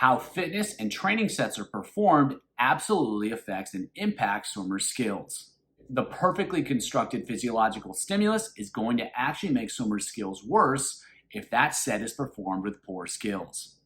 How fitness and training sets are performed absolutely affects and impacts swimmers' skills. The perfectly constructed physiological stimulus is going to actually make swimmers' skills worse if that set is performed with poor skills.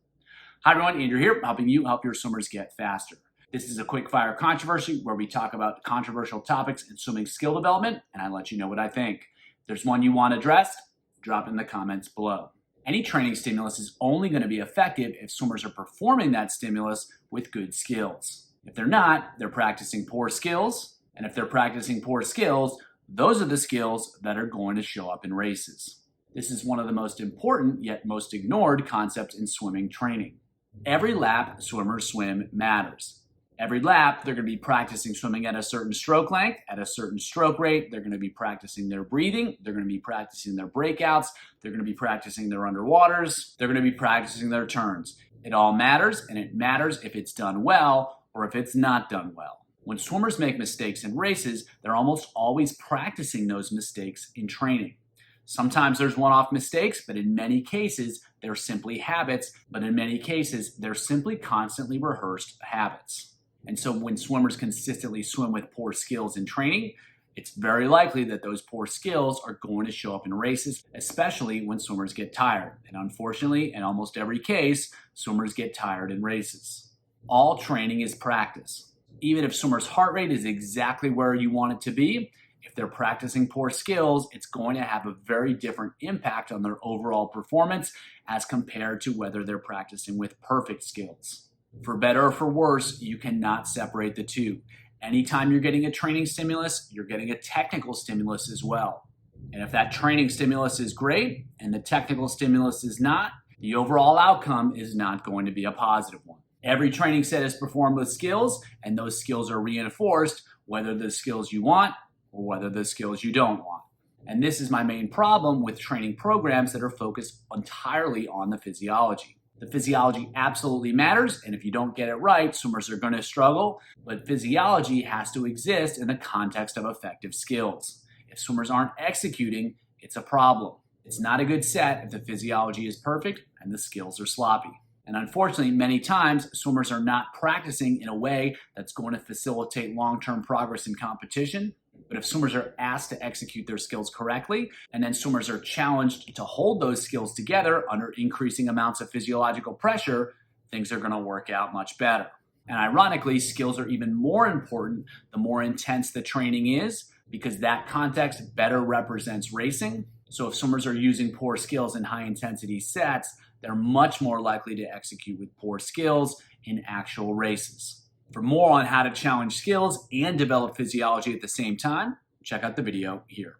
Hi everyone, Andrew here, helping you help your swimmers get faster. This is a quick fire controversy where we talk about controversial topics in swimming skill development, and I let you know what I think. If there's one you want addressed, drop it in the comments below. Any training stimulus is only going to be effective if swimmers are performing that stimulus with good skills. If they're not, they're practicing poor skills, and if they're practicing poor skills, those are the skills that are going to show up in races. This is one of the most important yet most ignored concepts in swimming training. Every lap swimmers swim matters. Every lap, they're going to be practicing swimming at a certain stroke length, at a certain stroke rate. They're going to be practicing their breathing. They're going to be practicing their breakouts. They're going to be practicing their underwaters. They're going to be practicing their turns. It all matters, and it matters if it's done well or if it's not done well. When swimmers make mistakes in races, they're almost always practicing those mistakes in training. Sometimes there's one-off mistakes, but in many cases, they're simply habits, but in many cases, they're simply constantly rehearsed habits. And so when swimmers consistently swim with poor skills in training, it's very likely that those poor skills are going to show up in races, especially when swimmers get tired. And unfortunately, in almost every case, swimmers get tired in races. All training is practice. Even if swimmers' heart rate is exactly where you want it to be, if they're practicing poor skills, it's going to have a very different impact on their overall performance as compared to whether they're practicing with perfect skills. For better or for worse, you cannot separate the two. Anytime you're getting a training stimulus, you're getting a technical stimulus as well. And if that training stimulus is great and the technical stimulus is not, the overall outcome is not going to be a positive one. Every training set is performed with skills, and those skills are reinforced, whether the skills you want or whether the skills you don't want. And this is my main problem with training programs that are focused entirely on the physiology. The physiology absolutely matters, and if you don't get it right, swimmers are going to struggle, but physiology has to exist in the context of effective skills. If swimmers aren't executing, it's a problem. It's not a good set if the physiology is perfect and the skills are sloppy. And unfortunately, many times, swimmers are not practicing in a way that's going to facilitate long-term progress in competition. But if swimmers are asked to execute their skills correctly, and then swimmers are challenged to hold those skills together under increasing amounts of physiological pressure, things are going to work out much better. And ironically, skills are even more important the more intense the training is, because that context better represents racing. So if swimmers are using poor skills in high-intensity sets, they're much more likely to execute with poor skills in actual races. For more on how to challenge skills and develop physiology at the same time, check out the video here.